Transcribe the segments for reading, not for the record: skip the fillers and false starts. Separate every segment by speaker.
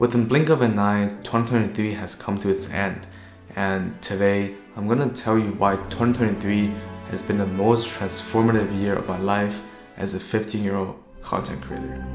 Speaker 1: Within blink of an eye, 2023 has come to its end, and today I'm gonna tell you why 2023 has been the most transformative year of my life as a 15-year-old content creator.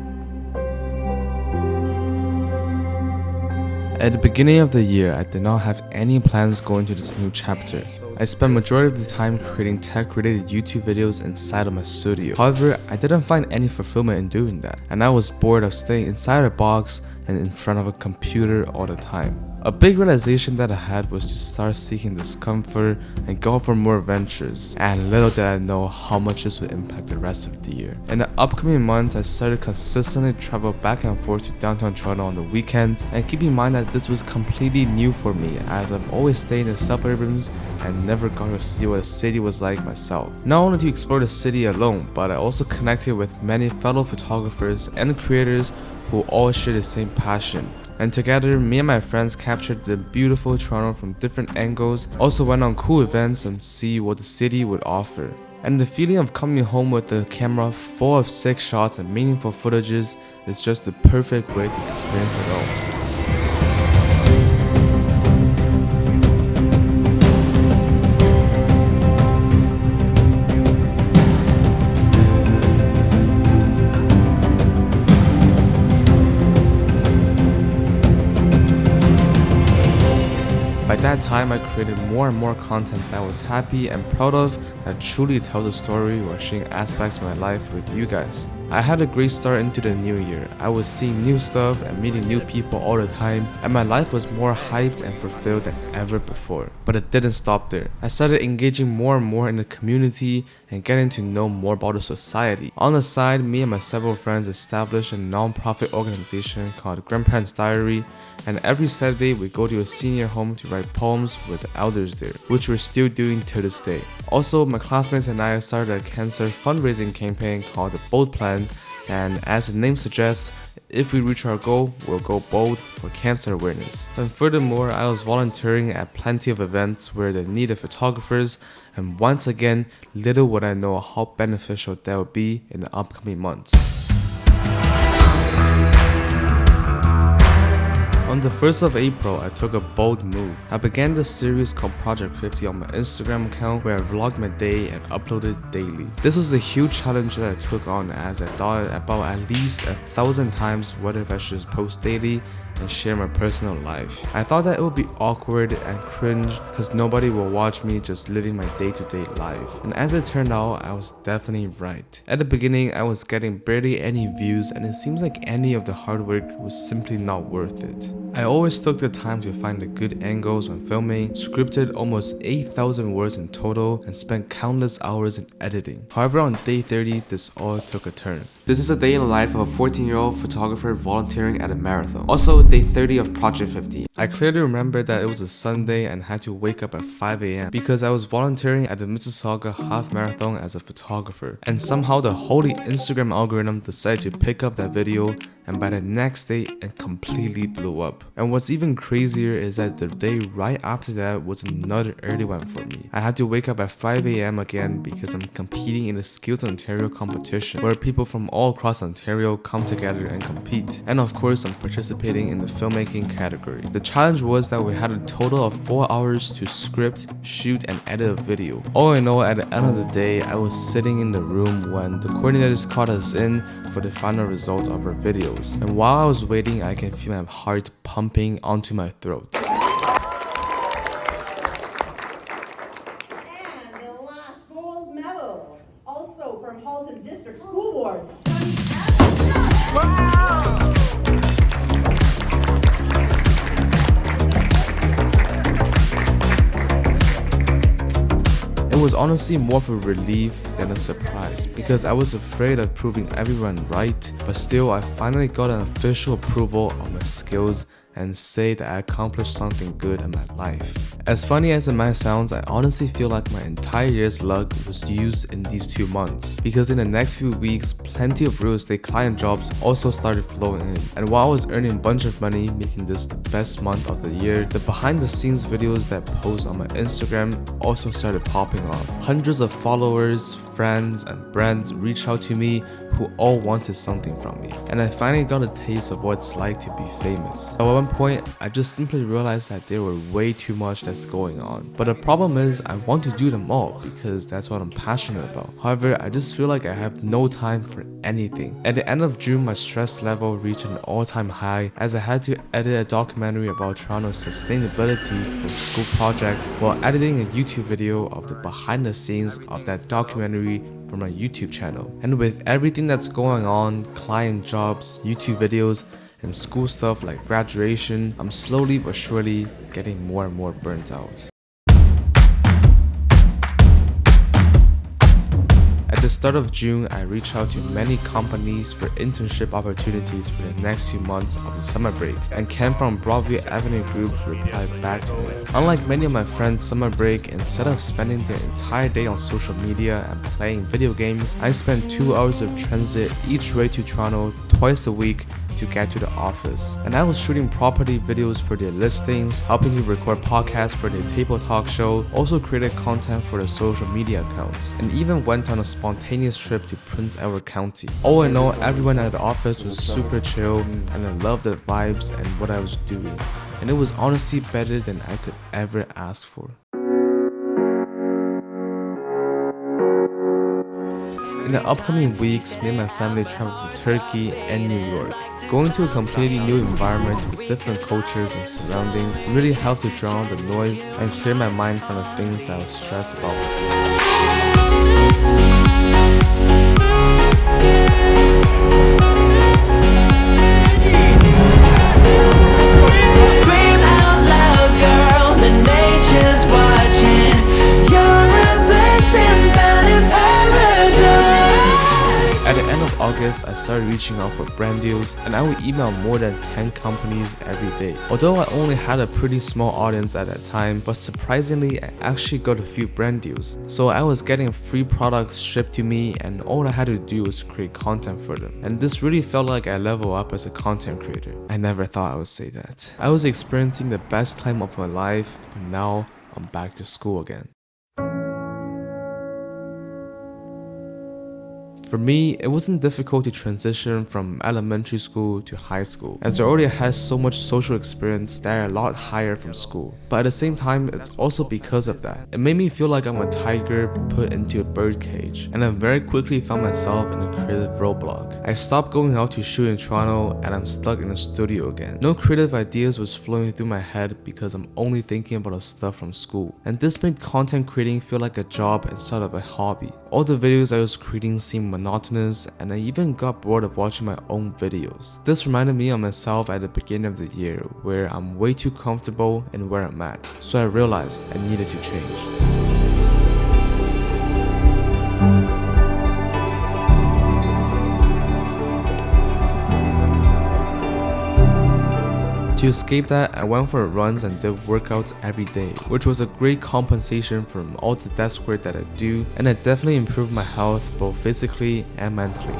Speaker 1: At the beginning of the year, I did not have any plans going to this new chapter. I spent majority of the time creating tech-related YouTube videos inside of my studio. However, I didn't find any fulfillment in doing that, and I was bored of staying inside a box and in front of a computer all the time. A big realization that I had was to start seeking discomfort and go for more adventures, and little did I know how much this would impact the rest of the year. In the upcoming months, I started consistently travel back and forth to downtown Toronto on the weekends, and keep in mind that this was completely new for me as I've always stayed in the suburbs and never got to see what the city was like myself. Not only to explore the city alone, but I also connected with many fellow photographers and creators who all share the same passion. And together, me and my friends captured the beautiful Toronto from different angles, also went on cool events and see what the city would offer. And the feeling of coming home with a camera full of sick shots and meaningful footages is just the perfect way to experience it all. By that time, I created more and more content that I was happy and proud of, that truly tells a story or sharing aspects of my life with you guys. I had a great start into the new year. I was seeing new stuff and meeting new people all the time, and my life was more hyped and fulfilled than ever before. But it didn't stop there. I started engaging more and more in the community and getting to know more about the society. On the side, me and my several friends established a non-profit organization called Grandparents Diary, and every Saturday we go to a senior home to write poems with the elders there, which we're still doing to this day. Also, my classmates and I started a cancer fundraising campaign called the Bold Plan, and as the name suggests, if we reach our goal, we'll go bold for cancer awareness. And furthermore, I was volunteering at plenty of events where they needed photographers, and once again, little would I know how beneficial that would be in the upcoming months. On the 1st of April, I took a bold move. I began the series called Project 50 on my Instagram account, where I vlogged my day and uploaded daily. This was a huge challenge that I took on, as I thought about at least 1,000 times whether if I should post daily and share my personal life. I thought that it would be awkward and cringe because nobody will watch me just living my day-to-day life. And as it turned out, I was definitely right. At the beginning, I was getting barely any views, and it seems like any of the hard work was simply not worth it. I always took the time to find the good angles when filming, scripted almost 8,000 words in total, and spent countless hours in editing. However, on day 30, this all took a turn. This is a day in the life of a 14-year-old photographer volunteering at a marathon. Also, day 30 of Project 50. I clearly remember that it was a Sunday and had to wake up at 5 a.m. because I was volunteering at the Mississauga Half Marathon as a photographer. And somehow the holy Instagram algorithm decided to pick up that video, and by the next day, it completely blew up. And what's even crazier is that the day right after that was another early one for me. I had to wake up at 5 a.m. again because I'm competing in the Skills Ontario competition, where people from all across Ontario come together and compete. And of course, I'm participating in the filmmaking category. The challenge was that we had a total of 4 hours to script, shoot, and edit a video. All in all, at the end of the day, I was sitting in the room when the coordinators called us in for the final result of our videos. And while I was waiting, I can feel my heart pumping onto my throat.
Speaker 2: And the last gold medal, also from Halton District School Board.
Speaker 1: It was honestly more of a relief than a surprise, because I was afraid of proving everyone right, but still I finally got an official approval of my skills, and say that I accomplished something good in my life. As funny as it might sound, I honestly feel like my entire year's luck was used in these 2 months, because in the next few weeks, plenty of real estate client jobs also started flowing in. And while I was earning a bunch of money, making this the best month of the year, the behind the scenes videos that post on my Instagram also started popping off. Hundreds of followers, friends, and brands reached out to me who all wanted something from me. And I finally got a taste of what it's like to be famous. At one point, I just simply realized that there were way too much that's going on. But the problem is, I want to do them all because that's what I'm passionate about. However, I just feel like I have no time for anything. At the end of June, my stress level reached an all-time high as I had to edit a documentary about Toronto's sustainability for a school project while editing a YouTube video of the behind the scenes of that documentary for my YouTube channel. And with everything that's going on, client jobs, YouTube videos, and school stuff like graduation, I'm slowly but surely getting more and more burnt out. At the start of June, I reached out to many companies for internship opportunities for the next few months of the summer break, and Ken from Broadview Avenue Group replied back to me. Unlike many of my friends' summer break, instead of spending their entire day on social media and playing video games, I spent 2 hours of transit each way to Toronto twice a week to get to the office. And I was shooting property videos for their listings, helping to record podcasts for their table talk show, also created content for their social media accounts, and even went on a spontaneous trip to Prince Edward County. All in all, everyone at the office was super chill, and I loved the vibes and what I was doing. And it was honestly better than I could ever ask for. In the upcoming weeks, me and my family traveled to Turkey and New York. Going to a completely new environment with different cultures and surroundings really helped to drown the noise and clear my mind from the things that I was stressed about before. At the end of August, I started reaching out for brand deals, and I would email more than 10 companies every day. Although I only had a pretty small audience at that time, but surprisingly, I actually got a few brand deals. So I was getting free products shipped to me, and all I had to do was create content for them. And this really felt like I leveled up as a content creator. I never thought I would say that. I was experiencing the best time of my life, but now I'm back to school again. For me, it wasn't difficult to transition from elementary school to high school, as I already had so much social experience that are a lot higher from school. But at the same time, it's also because of that. It made me feel like I'm a tiger put into a bird cage, and I very quickly found myself in a creative roadblock. I stopped going out to shoot in Toronto, and I'm stuck in the studio again. No creative ideas was flowing through my head because I'm only thinking about the stuff from school. And this made content creating feel like a job instead of a hobby. All the videos I was creating seemed monotonous, and I even got bored of watching my own videos. This reminded me of myself at the beginning of the year, where I'm way too comfortable in where I'm at, so I realized I needed to change. To escape that, I went for runs and did workouts every day, which was a great compensation from all the desk work that I do, and it definitely improved my health both physically and mentally.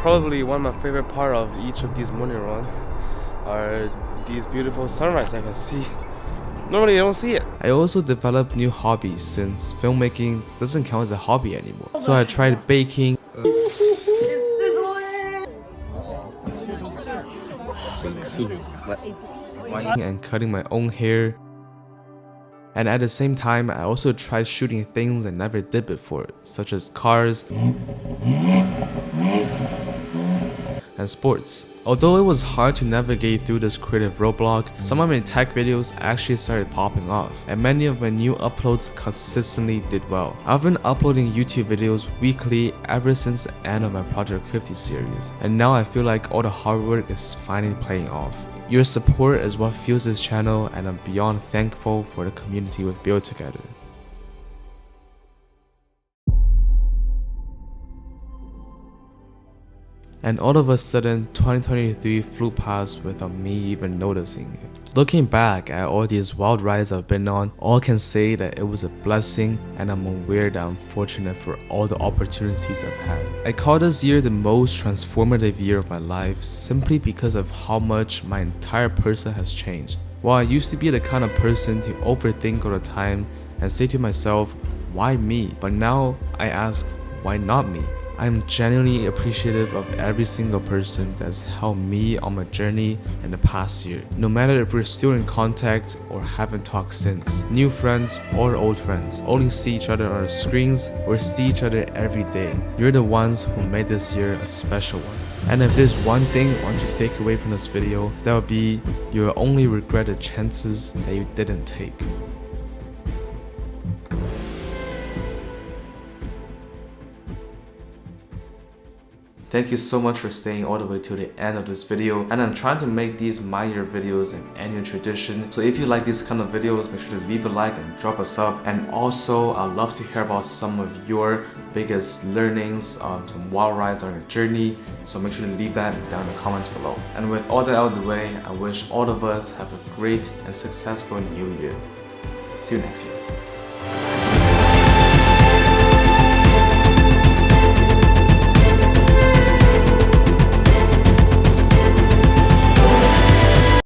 Speaker 1: Probably one of my favorite part of each of these morning runs are these beautiful sunrise I can see. Normally I don't see it. I also developed new hobbies since filmmaking doesn't count as a hobby anymore. So I tried baking, and cutting my own hair. And at the same time, I also tried shooting things I never did before, such as cars and sports. Although it was hard to navigate through this creative roadblock, some of my tech videos actually started popping off, and many of my new uploads consistently did well. I've been uploading YouTube videos weekly ever since the end of my Project 50 series, and now I feel like all the hard work is finally paying off. Your support is what fuels this channel, and I'm beyond thankful for the community we've built together. And all of a sudden, 2023 flew past without me even noticing it. Looking back at all these wild rides I've been on, all can say that it was a blessing, and I'm aware that I'm fortunate for all the opportunities I've had. I call this year the most transformative year of my life simply because of how much my entire person has changed. While I used to be the kind of person to overthink all the time and say to myself, why me? But now I ask, why not me? I am genuinely appreciative of every single person that's helped me on my journey in the past year. No matter if we're still in contact or haven't talked since, new friends or old friends, only see each other on the screens or see each other every day. You're the ones who made this year a special one. And if there's one thing I want you to take away from this video, that would be you'll only regret the chances that you didn't take. Thank you so much for staying all the way to the end of this video, and I'm trying to make these my year videos an annual tradition. So if you like these kind of videos, make sure to leave a like and drop a sub. And also I'd love to hear about some of your biggest learnings, some wild rides on your journey. So make sure to leave that down in the comments below. And with all that out of the way, I wish all of us have a great and successful new year. See you next year.